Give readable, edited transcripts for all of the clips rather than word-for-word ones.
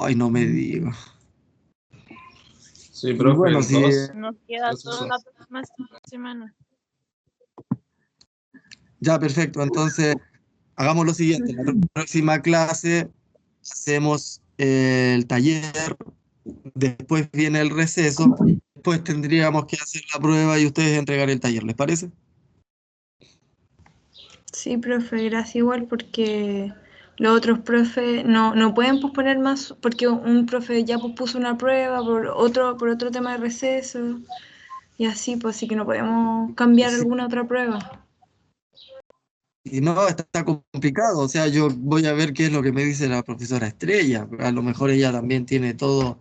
Ay, no me diga. Sí, Y bueno, profe, si... Nos queda toda la próxima semana. Ya, perfecto. Entonces, hagamos lo siguiente. La próxima clase hacemos el taller, después viene el receso, después tendríamos que hacer la prueba y ustedes entregar el taller, ¿les parece? Sí, profe, gracias igual porque los otros profes no pueden posponer más porque un profe ya pospuso una prueba por otro tema de receso y así, pues sí que no podemos cambiar Sí. alguna otra prueba. Y no, está complicado. O sea, yo voy a ver qué es lo que me dice la profesora Estrella. A lo mejor ella también tiene todo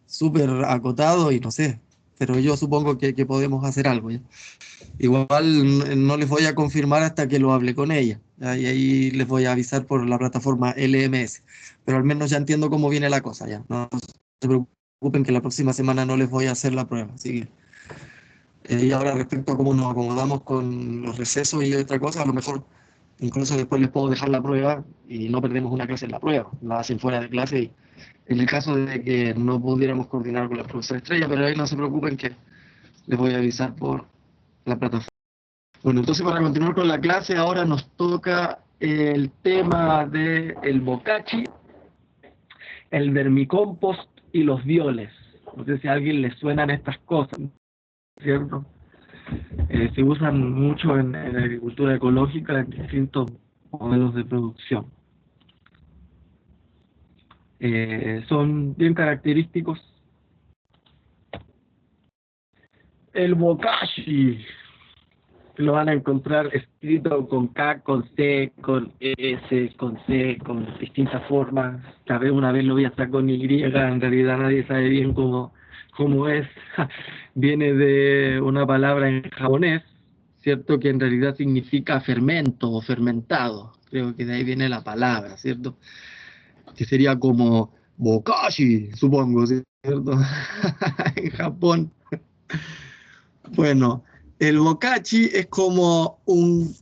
súper acotado y no sé. Pero yo supongo que podemos hacer algo, ¿ya? Igual no les voy a confirmar hasta que lo hable con ella, ¿ya? Y ahí les voy a avisar por la plataforma LMS. Pero al menos ya entiendo cómo viene la cosa, ya. No se preocupen que la próxima semana no les voy a hacer la prueba. Así que, y ahora respecto a cómo nos acomodamos con los recesos y otra cosa, a lo mejor incluso después les puedo dejar la prueba y no perdemos una clase en la prueba. La hacen fuera de clase y en el caso de que no pudiéramos coordinar con la profesora Estrella, pero ahí no se preocupen que les voy a avisar por la plataforma. Bueno, entonces para continuar con la clase, ahora nos toca el tema del bocachi, el vermicompost y los violes. No sé si a alguien le suenan estas cosas, ¿cierto? Se usan mucho en la agricultura ecológica en distintos modelos de producción. Son bien característicos. El bokashi lo van a encontrar escrito con K, con C, con S, con C, con distintas formas. Tal vez una vez lo vi hasta con Y, en realidad nadie sabe bien cómo es. Viene de una palabra en japonés, ¿cierto? Que en realidad significa fermento o fermentado. Creo que de ahí viene la palabra, ¿cierto? Que sería como bokashi, supongo, ¿cierto? En Japón. Bueno, el bokashi es como un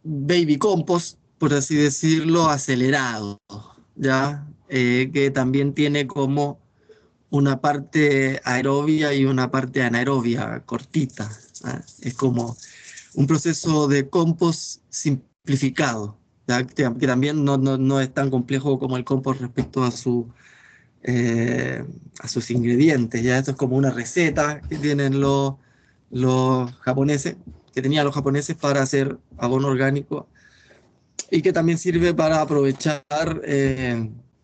baby compost, por así decirlo, acelerado, ¿ya? Que también tiene como una parte aerobia y una parte anaerobia cortita, ¿ah? Es como un proceso de compost simplificado, ¿ya? Que también no es tan complejo como el compost respecto a sus ingredientes. Ya esto es como una receta que tienen los japoneses, que tenían los japoneses para hacer abono orgánico y que también sirve para aprovechar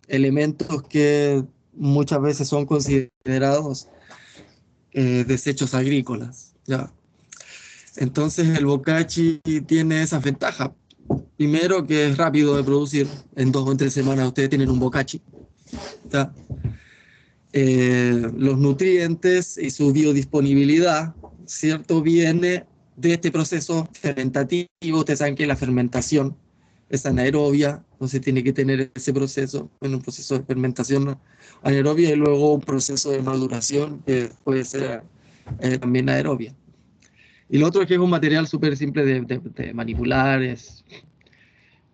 elementos que muchas veces son considerados desechos agrícolas. ¿Ya? Entonces el bokashi tiene esas ventajas. Primero, que es rápido de producir. En 2 o 3 semanas ustedes tienen un bokashi. ¿Ya? Los nutrientes y su biodisponibilidad, ¿cierto? Viene de este proceso fermentativo. Ustedes saben que la fermentación es anaerobia, entonces tiene que tener ese proceso, bueno, un proceso de fermentación anaerobia y luego un proceso de maduración que puede ser también aerobia. Y lo otro es que es un material súper simple de manipular, es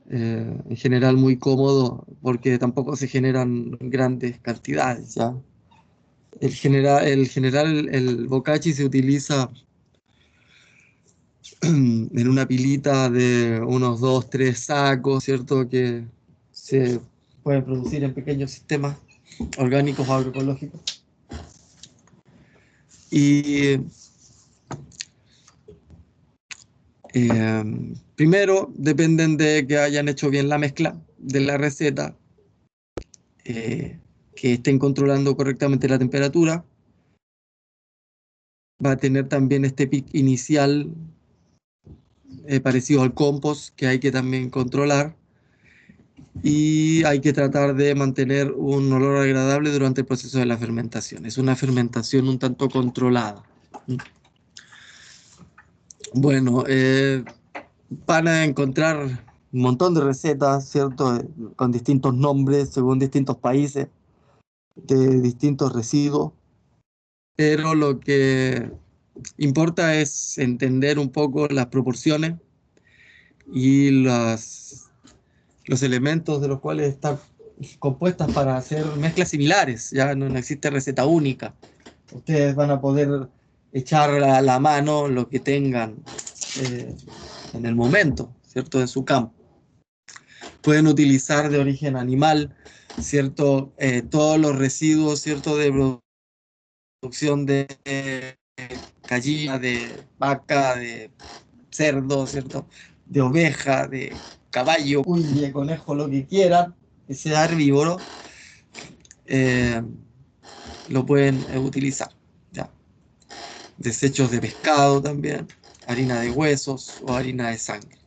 en general muy cómodo porque tampoco se generan grandes cantidades, ¿ya? El bokashi se utiliza en una pilita de unos 2, 3 sacos, ¿cierto? Que se puede producir en pequeños sistemas orgánicos o agroecológicos. Y primero dependen de que hayan hecho bien la mezcla de la receta, que estén controlando correctamente la temperatura. Va a tener también este pic inicial parecido al compost que hay que también controlar. Y hay que tratar de mantener un olor agradable durante el proceso de la fermentación. Es una fermentación un tanto controlada. Bueno, van a encontrar un montón de recetas, ¿cierto? Con distintos nombres, según distintos países, de distintos residuos, pero lo que importa es entender un poco las proporciones y los elementos de los cuales está compuestas para hacer mezclas similares, ya no existe receta única. Ustedes van a poder echar a la mano lo que tengan en el momento, ¿cierto? En su campo. Pueden utilizar de origen animal, ¿cierto? Todos los residuos, ¿cierto? De producción de gallina, de vaca, de cerdo, ¿cierto? De oveja, de caballo, de conejo, lo que quieran, que sea herbívoro, lo pueden utilizar. ¿Ya? Desechos de pescado también, harina de huesos o harina de sangre.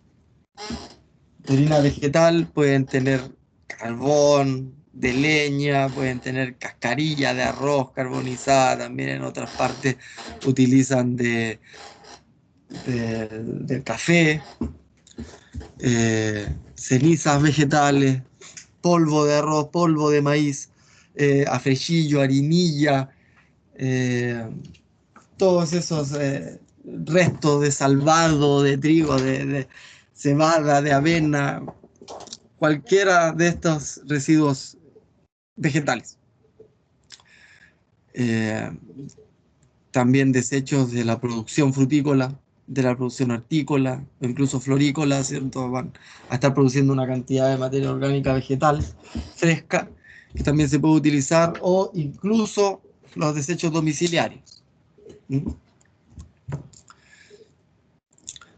De harina vegetal pueden tener carbón de leña, pueden tener cascarilla de arroz carbonizada, también en otras partes utilizan del café, cenizas vegetales, polvo de arroz, polvo de maíz, afrechillo, harinilla, todos esos restos de salvado, de trigo, de cebada, de avena, cualquiera de estos residuos vegetales. También desechos de la producción frutícola, de la producción hortícola, o incluso florícola, ¿cierto? Van a estar produciendo una cantidad de materia orgánica vegetal fresca que también se puede utilizar, o incluso los desechos domiciliarios. ¿Mm?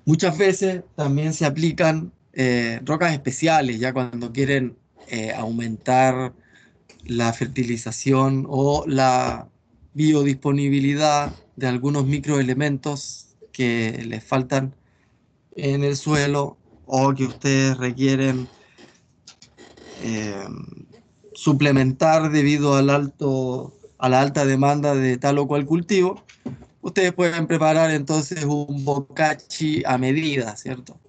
Muchas veces también se aplican rocas especiales, ya cuando quieren aumentar la fertilización o la biodisponibilidad de algunos microelementos que les faltan en el suelo o que ustedes requieren suplementar debido a la alta demanda de tal o cual cultivo. Ustedes pueden preparar entonces un bokashi a medida, ¿cierto?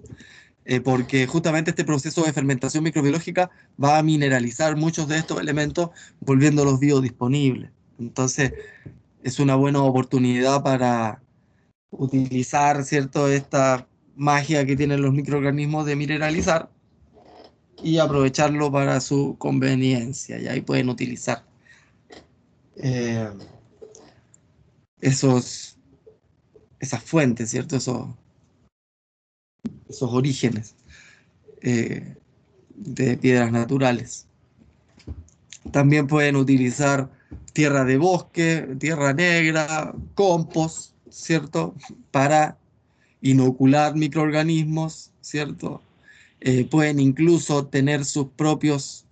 Porque justamente este proceso de fermentación microbiológica va a mineralizar muchos de estos elementos, volviéndolos biodisponibles. Entonces, es una buena oportunidad para utilizar, ¿cierto?, esta magia que tienen los microorganismos de mineralizar y aprovecharlo para su conveniencia. Y ahí pueden utilizar esas fuentes, ¿cierto?, esos orígenes de piedras naturales. También pueden utilizar tierra de bosque, tierra negra, compost, ¿cierto? Para inocular microorganismos, ¿cierto? Pueden incluso tener sus propios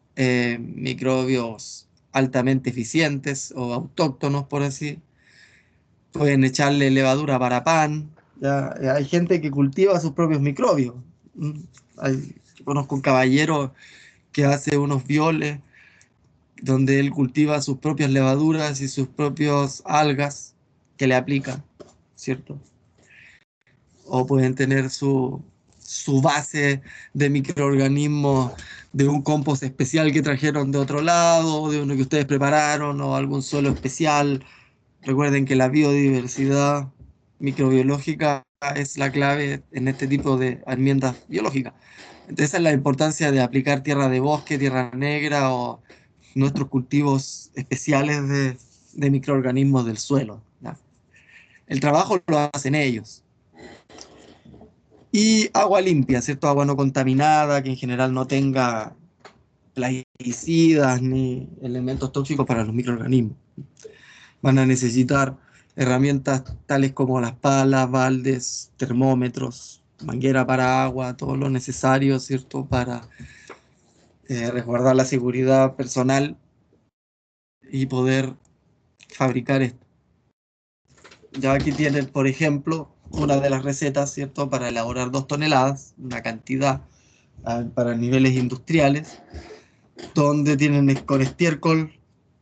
microbios altamente eficientes o autóctonos, por así. Pueden echarle levadura para pan. ¿Ya? Hay gente que cultiva sus propios microbios. Conozco un caballero que hace unos violes donde él cultiva sus propias levaduras y sus propios algas que le aplica, ¿cierto? O pueden tener su base de microorganismos de un compost especial que trajeron de otro lado, o de uno que ustedes prepararon, o algún suelo especial. Recuerden que la biodiversidad microbiológica es la clave en este tipo de enmiendas biológicas. Entonces, esa es la importancia de aplicar tierra de bosque, tierra negra o nuestros cultivos especiales de microorganismos del suelo, ¿no? El trabajo lo hacen ellos. Y agua limpia, ¿cierto? Agua no contaminada, que en general no tenga plaguicidas ni elementos tóxicos para los microorganismos. Van a necesitar herramientas tales como las palas, baldes, termómetros, manguera para agua, todo lo necesario, ¿cierto? Para resguardar la seguridad personal y poder fabricar esto. Ya aquí tienen, por ejemplo, una de las recetas, ¿cierto? Para elaborar 2 toneladas, una cantidad para niveles industriales, donde tienen con estiércol,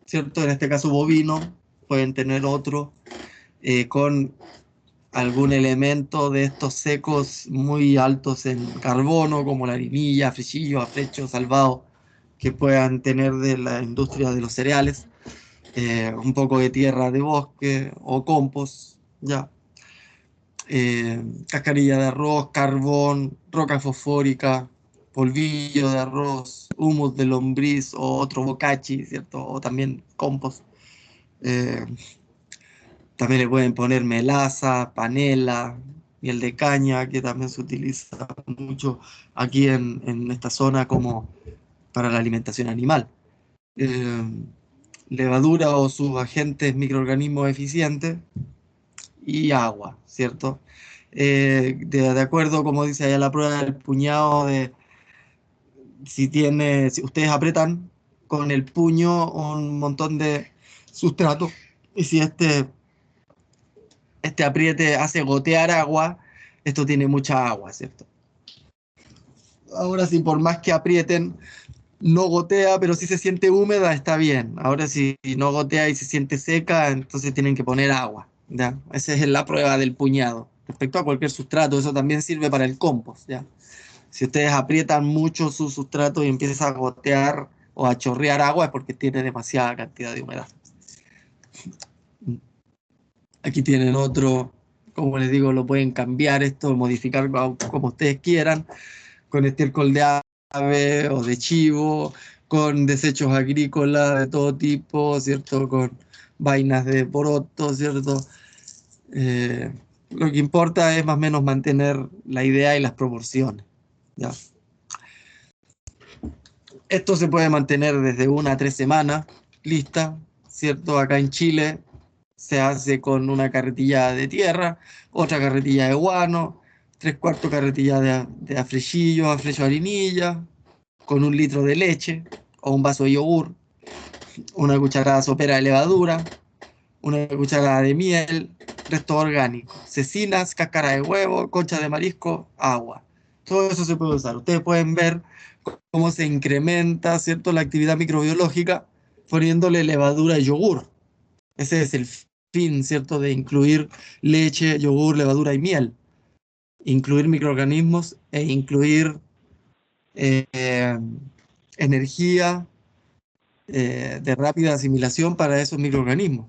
¿cierto? En este caso bovino, pueden tener otro con algún elemento de estos secos muy altos en carbono, como la harinilla, frechillo, afrecho, salvado, que puedan tener de la industria de los cereales, un poco de tierra de bosque o compost, ya. Cascarilla de arroz, carbón, roca fosfórica, polvillo de arroz, humus de lombriz o otro bocachi, ¿cierto? O también compost. Eh, También le pueden poner melaza, panela, miel de caña, que también se utiliza mucho aquí en esta zona como para la alimentación animal. Eh, Levadura o sus agentes microorganismos eficientes y agua, ¿cierto? De acuerdo, como dice allá la prueba del puñado, de si ustedes apretan con el puño un montón de sustrato y si este apriete hace gotear agua, esto tiene mucha agua, ¿cierto? Ahora si por más que aprieten no gotea, pero si se siente húmeda, está bien. Ahora si no gotea y se siente seca, entonces tienen que poner agua, ¿ya? Esa es la prueba del puñado. Respecto a cualquier sustrato, eso también sirve para el compost, ¿ya? Si ustedes aprietan mucho su sustrato y empieza a gotear o a chorrear agua, es porque tiene demasiada cantidad de humedad. Aquí tienen otro, como les digo, lo pueden cambiar esto, modificar como ustedes quieran, con estiércol de ave o de chivo, con desechos agrícolas de todo tipo, ¿cierto? Con vainas de poroto, ¿cierto? Lo que importa es más o menos mantener la idea y las proporciones, ¿ya? Esto se puede mantener desde 1 a 3 semanas, lista, ¿cierto? Acá en Chile se hace con una carretilla de tierra, otra carretilla de guano, 3/4 carretilla de afrechillo, afrecho de harinilla, con 1 litro de leche o un vaso de yogur, una cucharada sopera de levadura, una cucharada de miel, resto orgánico, cecinas, cáscara de huevo, concha de marisco, agua. Todo eso se puede usar. Ustedes pueden ver cómo se incrementa, ¿cierto?, la actividad microbiológica poniéndole levadura y yogur. Ese es el fin, ¿cierto?, de incluir leche, yogur, levadura y miel. Incluir microorganismos e incluir eh, energía de rápida asimilación para esos microorganismos.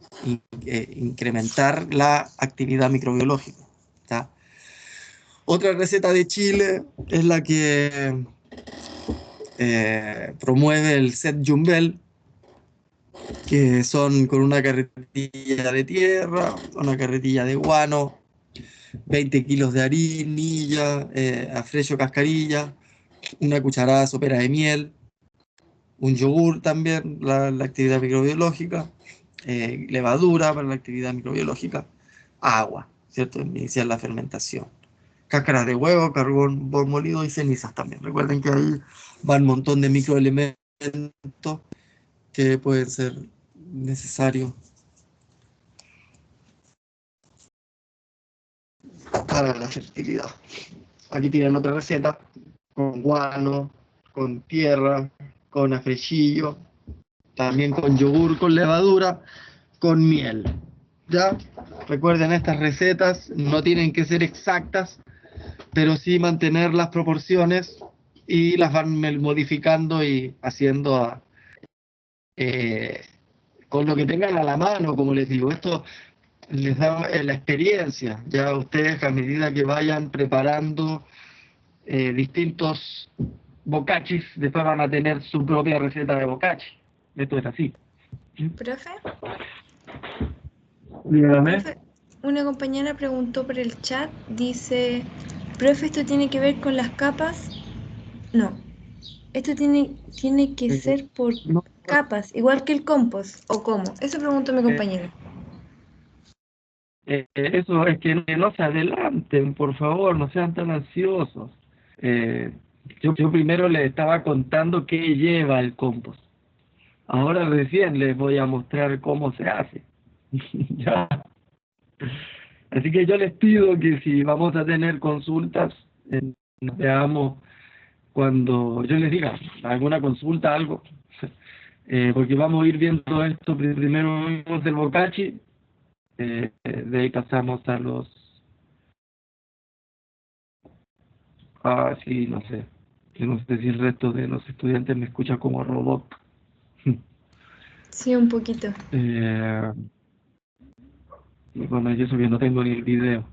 Incrementar la actividad microbiológica, ¿tá? Otra receta de Chile es la que promueve el Set Jumbel, que son con una carretilla de tierra, una carretilla de guano, 20 kilos de harinilla, afrecho cascarilla, una cucharada sopera de miel, un yogur también, la actividad microbiológica, levadura para la actividad microbiológica, agua, ¿cierto? Iniciar la fermentación. Cáscaras de huevo, carbón molido y cenizas también. Recuerden que ahí van un montón de microelementos que pueden ser necesarios para la fertilidad. Aquí tienen otra receta con guano, con tierra, con afrechillo, también con yogur, con levadura, con miel. ¿Ya? Recuerden, estas recetas no tienen que ser exactas, pero sí mantener las proporciones y las van modificando y haciendo eh, con lo que tengan a la mano, como les digo. Esto les da la experiencia. Ya ustedes, a medida que vayan preparando distintos bocachis, después van a tener su propia receta de bocachi. Esto es así. ¿Profe? Dígame. Profe, una compañera preguntó por el chat, dice, profe, ¿esto tiene que ver con las capas? No, esto tiene que ser por No, capas, igual que el compost, ¿o cómo? Eso preguntó mi compañera. eso es que no se adelanten, por favor, no sean tan ansiosos. Eh, yo primero les estaba contando qué lleva el compost. Ahora recién les voy a mostrar cómo se hace. Ya. Así que yo les pido que si vamos a tener consultas, nos veamos cuando yo les diga alguna consulta, algo, porque vamos a ir viendo esto. Primero vimos el bocachi, de ahí pasamos a sí, no sé. Yo no sé si el resto de los estudiantes me escucha como robot. Sí, un poquito. Y bueno, y eso que no tengo ni el video.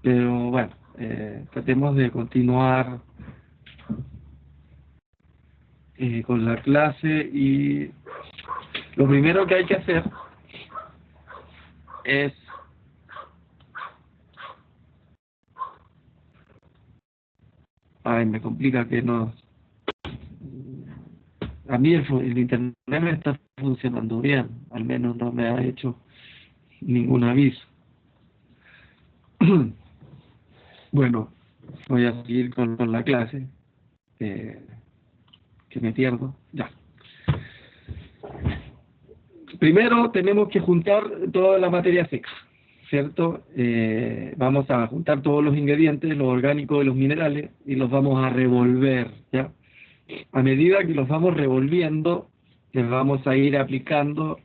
Pero bueno, tratemos de continuar con la clase, y lo primero que hay que hacer es me complica que no. A mí el internet me está funcionando bien, al menos no me ha hecho ningún aviso. Bueno, voy a seguir con la clase, que me pierdo. Ya. Primero tenemos que juntar toda la materia seca, ¿cierto? Vamos a juntar todos los ingredientes, los orgánicos y los minerales, y los vamos a revolver, ¿ya? A medida que los vamos revolviendo, les vamos a ir aplicando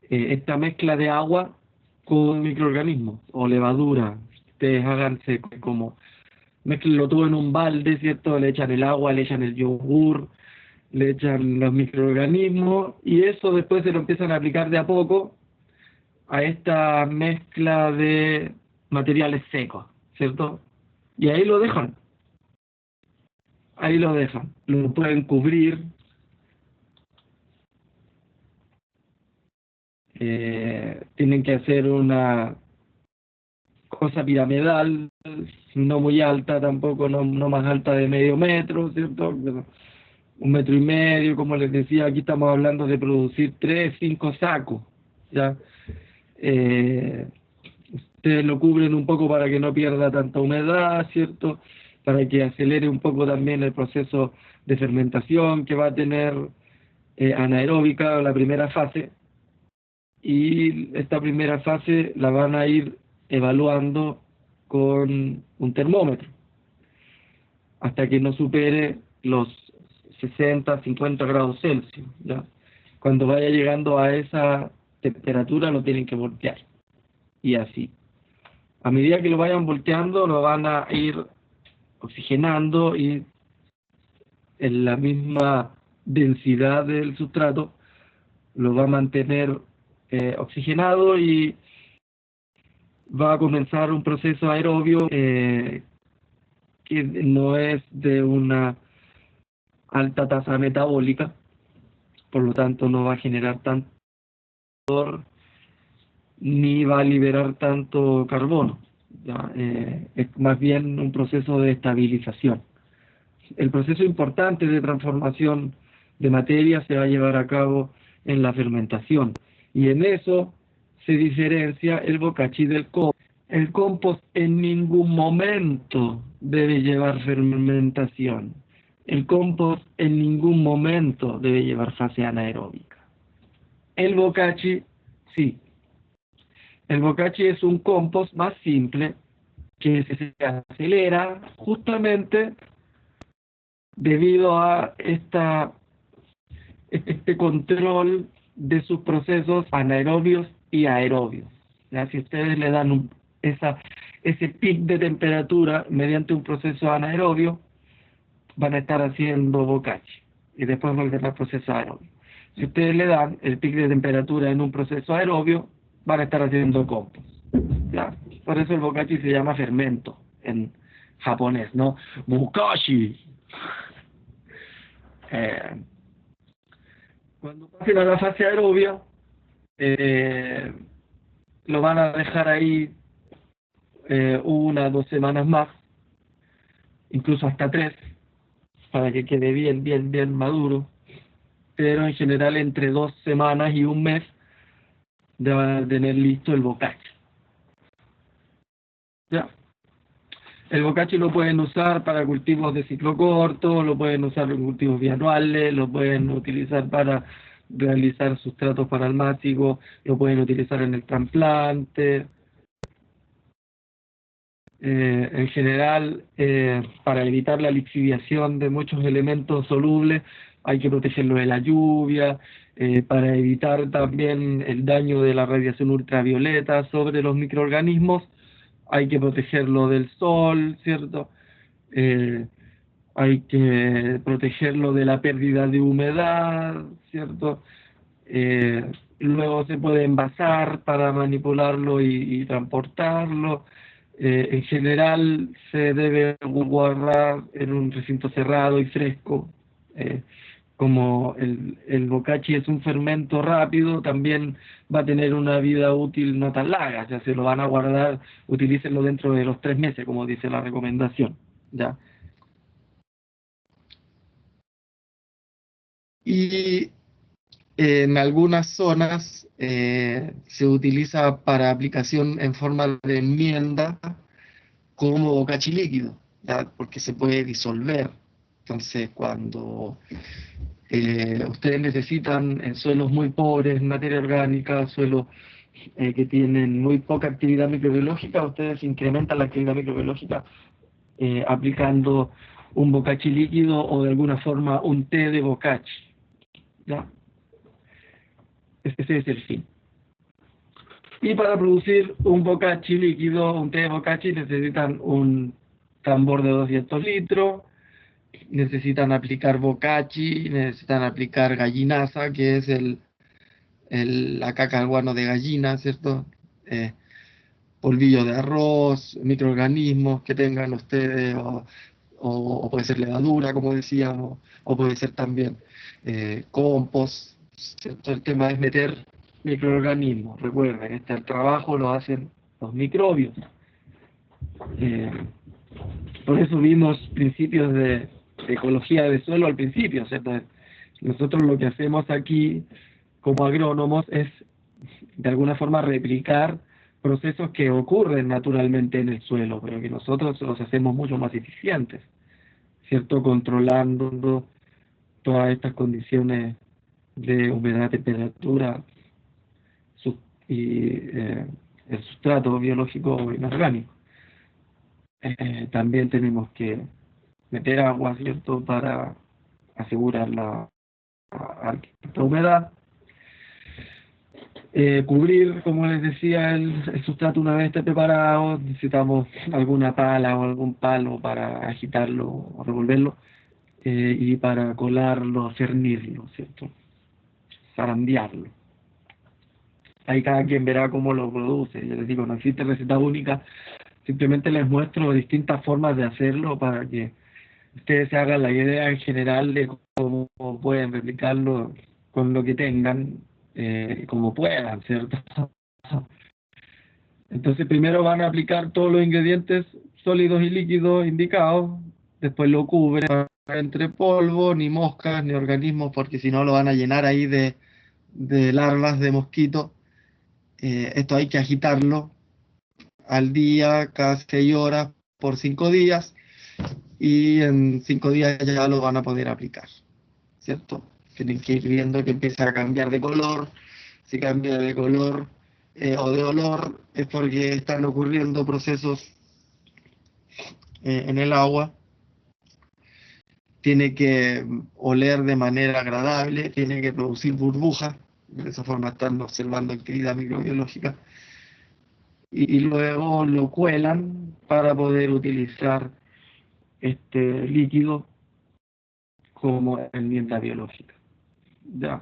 esta mezcla de agua con microorganismos o levadura. Ustedes háganse como, mezclenlo todo en un balde, ¿cierto? Le echan el agua, le echan el yogur, le echan los microorganismos, y eso después se lo empiezan a aplicar de a poco a esta mezcla de materiales secos, ¿cierto? Y ahí lo dejan. Ahí lo dejan. Lo pueden cubrir. Tienen que hacer una cosa piramidal, no muy alta tampoco, no más alta de medio metro, ¿cierto? 1,5 metros, como les decía, aquí estamos hablando de producir 3, 5 sacos, ¿ya? Ustedes lo cubren un poco para que no pierda tanta humedad, ¿cierto? Para que acelere un poco también el proceso de fermentación que va a tener anaeróbica, la primera fase. Y esta primera fase la van a ir evaluando con un termómetro hasta que no supere los 60, 50 grados Celsius, ¿ya? Cuando vaya llegando a esa temperatura lo tienen que voltear, y así. A medida que lo vayan volteando, lo van a ir oxigenando, y en la misma densidad del sustrato lo va a mantener oxigenado, y va a comenzar un proceso aerobio que no es de una alta tasa metabólica, por lo tanto no va a generar tanto calor ni va a liberar tanto carbono, ¿ya? Es más bien un proceso de estabilización. El proceso importante de transformación de materia se va a llevar a cabo en la fermentación, y en eso se diferencia el bokashi del compost. El compost en ningún momento debe llevar fermentación. El compost en ningún momento debe llevar fase anaeróbica. El bokashi, sí. El bokashi es un compost más simple que se acelera justamente debido a este control de sus procesos anaerobios y aerobios. ¿Ya? Si ustedes le dan ese pic de temperatura mediante un proceso anaerobio, van a estar haciendo bokashi y después volver al proceso aerobio. Si ustedes le dan el pic de temperatura en un proceso aerobio, van a estar haciendo compost, ¿ya? Por eso el bokashi se llama fermento en japonés, ¿no? Bokashi. Cuando pasen a la fase aerobia, lo van a dejar ahí 1 o 2 semanas más, incluso hasta 3, para que quede bien maduro, pero en general entre 2 semanas y 1 mes van a tener listo el bokashi. ¿Ya? El bokashi lo pueden usar para cultivos de ciclo corto, lo pueden usar en cultivos bianuales, lo pueden utilizar para realizar sustratos paralmáticos, lo pueden utilizar en el trasplante. En general, para evitar la lixiviación de muchos elementos solubles, hay que protegerlo de la lluvia, para evitar también el daño de la radiación ultravioleta sobre los microorganismos, hay que protegerlo del sol, ¿cierto? Hay que protegerlo de la pérdida de humedad, ¿cierto? Luego se puede envasar para manipularlo y transportarlo. En general se debe guardar en un recinto cerrado y fresco, Como el bokashi es un fermento rápido, también va a tener una vida útil no tan larga, o sea, se lo van a guardar, utilícenlo dentro de los 3 meses, como dice la recomendación, ¿ya? Y en algunas zonas se utiliza para aplicación en forma de enmienda como bokashi líquido, ¿ya? Porque se puede disolver. Entonces, cuando ustedes necesitan en suelos muy pobres, en materia orgánica, suelos que tienen muy poca actividad microbiológica, ustedes incrementan la actividad microbiológica aplicando un bokashi líquido o de alguna forma un té de bokashi, ¿ya? Ese es el fin. Y para producir un bokashi líquido, un té de bokashi, necesitan un tambor de 200 litros, necesitan aplicar bokashi, necesitan aplicar gallinaza, que es la caca al guano de gallina, ¿cierto? Polvillo de arroz, microorganismos que tengan ustedes, o puede ser levadura, como decíamos, o puede ser también compost, ¿cierto? El tema es meter microorganismos. Recuerden, el trabajo lo hacen los microbios. Por eso vimos principios de ecología de suelo al principio, ¿cierto? Nosotros lo que hacemos aquí como agrónomos es de alguna forma replicar procesos que ocurren naturalmente en el suelo, pero que nosotros los hacemos mucho más eficientes, ¿cierto? Controlando todas estas condiciones de humedad, temperatura y el sustrato biológico inorgánico. También tenemos que meter agua, ¿cierto?, para asegurar la humedad. Cubrir, como les decía, el sustrato una vez esté preparado. Necesitamos alguna pala o algún palo para agitarlo o revolverlo, y para colarlo, cernirlo, ¿cierto? Zarandearlo. Ahí cada quien verá cómo lo produce. Yo les digo, no existe receta única, simplemente les muestro distintas formas de hacerlo para que ustedes se hagan la idea en general de cómo pueden replicarlo con lo que tengan, como puedan, ¿cierto? Entonces primero van a aplicar todos los ingredientes sólidos y líquidos indicados, después lo cubren entre polvo, ni moscas, ni organismos, porque si no lo van a llenar ahí de larvas de mosquito. Esto hay que agitarlo al día, cada 6 horas, por 5 días, y en 5 días ya lo van a poder aplicar, ¿cierto? Tienen que ir viendo que empieza a cambiar de color. Si cambia de color o de olor, es porque están ocurriendo procesos en el agua. Tiene que oler de manera agradable, tiene que producir burbujas, de esa forma están observando actividad microbiológica, y luego lo cuelan para poder utilizar este líquido como enmienda biológica. Ya.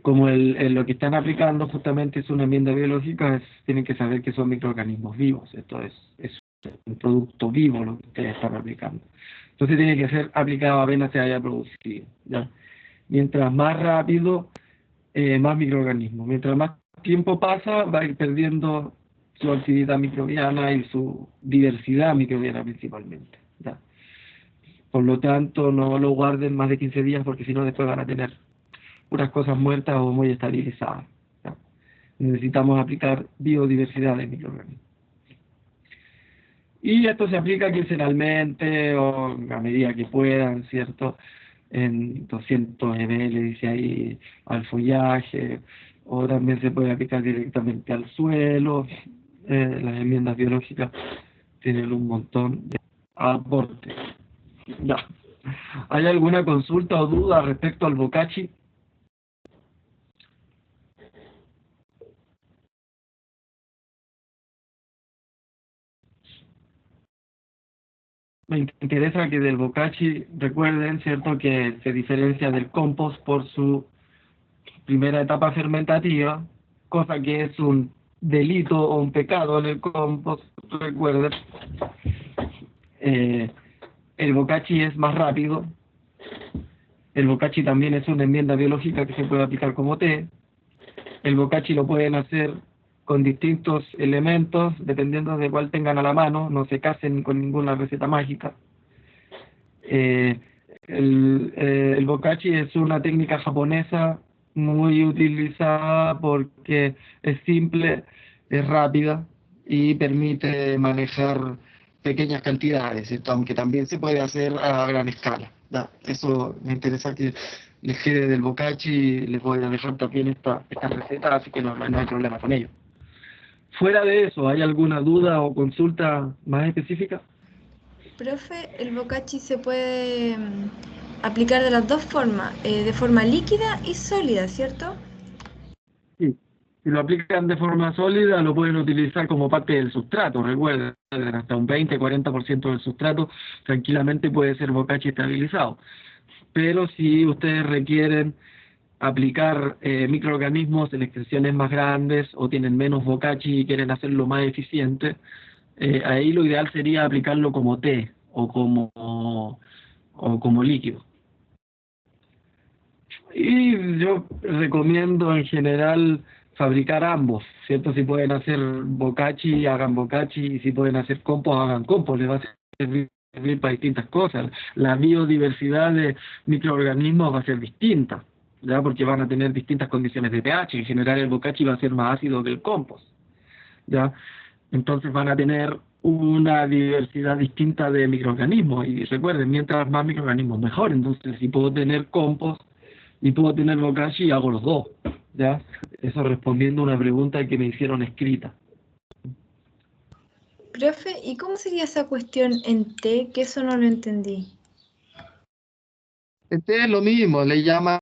Como lo que están aplicando justamente es una enmienda biológica, tienen que saber que son microorganismos vivos. Esto es un producto vivo lo que ustedes están aplicando. Entonces tiene que ser aplicado apenas se haya producido, ¿ya? Mientras más rápido, más microorganismos. Mientras más tiempo pasa, va a ir perdiendo su actividad microbiana y su diversidad microbiana principalmente, ¿ya? Por lo tanto, no lo guarden más de 15 días porque si no después van a tener puras cosas muertas o muy estabilizadas, ¿ya? Necesitamos aplicar biodiversidad de microorganismos. Y esto se aplica quincenalmente o a medida que puedan, ¿cierto? En 200 ml, dice ahí, al follaje, o también se puede aplicar directamente al suelo. Las enmiendas biológicas tienen un montón de aportes. Ya. ¿Hay alguna consulta o duda respecto al bokashi? Me interesa que del bokashi recuerden, ¿cierto?, que se diferencia del compost por su primera etapa fermentativa, cosa que es un delito o un pecado en el compost. Recuerden, el bokashi es más rápido, El bokashi también es una enmienda biológica que se puede aplicar como té. El bokashi lo pueden hacer con distintos elementos, dependiendo de cuál tengan a la mano, no se casen con ninguna receta mágica. El bokashi es una técnica japonesa muy utilizada porque es simple, es rápida y permite manejar pequeñas cantidades, ¿cierto? Aunque también se puede hacer a gran escala. Ya, eso me interesa que les quede del bokashi, les voy a dejar también esta receta, así que no hay problema con ello. Fuera de eso, ¿hay alguna duda o consulta más específica? Profe, el bokashi se puede aplicar de las dos formas, de forma líquida y sólida, ¿cierto? Sí. Si lo aplican de forma sólida, lo pueden utilizar como parte del sustrato. Recuerden, hasta un 20-40% del sustrato tranquilamente puede ser bokashi estabilizado. Pero si ustedes requieren aplicar microorganismos en extensiones más grandes o tienen menos bokashi y quieren hacerlo más eficiente, ahí lo ideal sería aplicarlo como té o como líquido. Y yo recomiendo en general fabricar ambos, ¿cierto? Si pueden hacer bokashi, hagan bokashi, y si pueden hacer compost, hagan compost, les va a servir para distintas cosas. La biodiversidad de microorganismos va a ser distinta, ¿ya? Porque van a tener distintas condiciones de pH. En general el bokashi va a ser más ácido que el compost, ¿ya? Entonces van a tener una diversidad distinta de microorganismos. Y recuerden, mientras más microorganismos, mejor. Entonces, si puedo tener compost y puedo tener bokashi, hago los dos, ¿ya? Eso respondiendo a una pregunta que me hicieron escrita. Profe, ¿y cómo sería esa cuestión en té? Que eso no lo entendí. Este es lo mismo, le llaman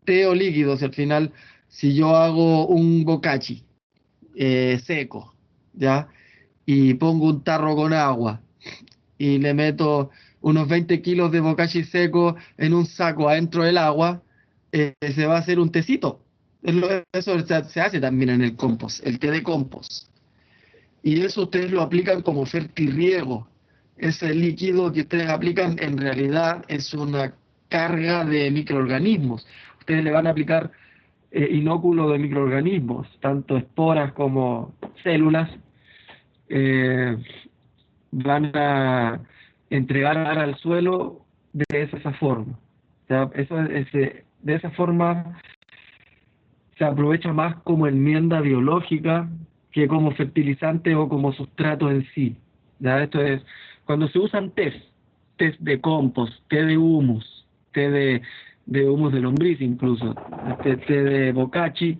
té o líquidos. Al final, si yo hago un bokashi seco, ¿ya? Y pongo un tarro con agua y le meto unos 20 kilos de bokashi seco en un saco adentro del agua, se va a hacer un tecito. Eso se hace también en el compost, el té de compost. Y eso ustedes lo aplican como fertirriego. Ese líquido que ustedes aplican en realidad es una carga de microorganismos. Ustedes le van a aplicar inóculo de microorganismos, tanto esporas como células, van a entregar al suelo de esa forma. O sea, de esa forma se aprovecha más como enmienda biológica que como fertilizante o como sustrato en sí. ¿Ya? Esto es, cuando se usan test de compost, té de humus, de humus de lombriz incluso, té de bokashi,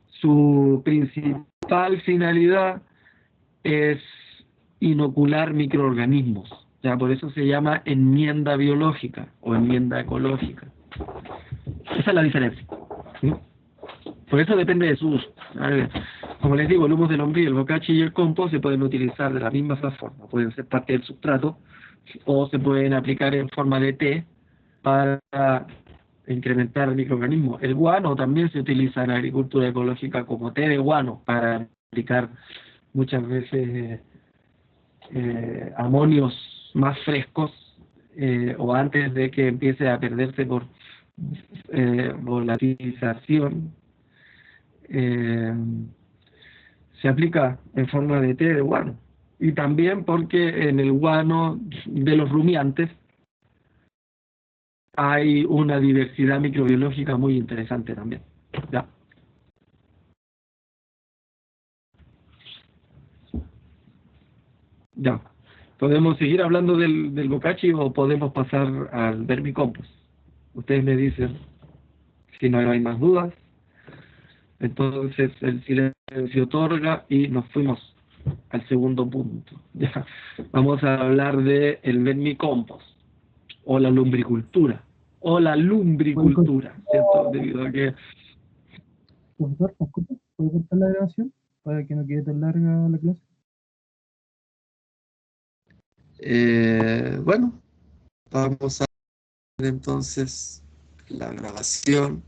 su principal finalidad es inocular microorganismos. Ya por eso se llama enmienda biológica o enmienda ecológica. Esa es la diferencia. ¿Sí? Por eso depende de su uso. Como les digo, el humus de lombriz, el bokashi y el compost se pueden utilizar de la misma forma. Pueden ser parte del sustrato o se pueden aplicar en forma de té para incrementar microorganismos. El guano también se utiliza en la agricultura ecológica como té de guano para aplicar muchas veces amonios más frescos o antes de que empiece a perderse por volatilización. Se aplica en forma de té de guano. Y también porque en el guano de los rumiantes hay una diversidad microbiológica muy interesante también. ¿Ya? Ya. ¿Podemos seguir hablando del bokashi o podemos pasar al vermicompost? Ustedes me dicen si no hay más dudas. Entonces el silencio otorga y nos fuimos al segundo punto. Ya. Vamos a hablar de el vermicompost o la lumbricultura. O la lumbricultura, ¿cierto? Debido a que... Profesor, ¿me escucha? ¿Puedo cortar la grabación para que no quede tan larga la clase? bueno, vamos a ver entonces la grabación.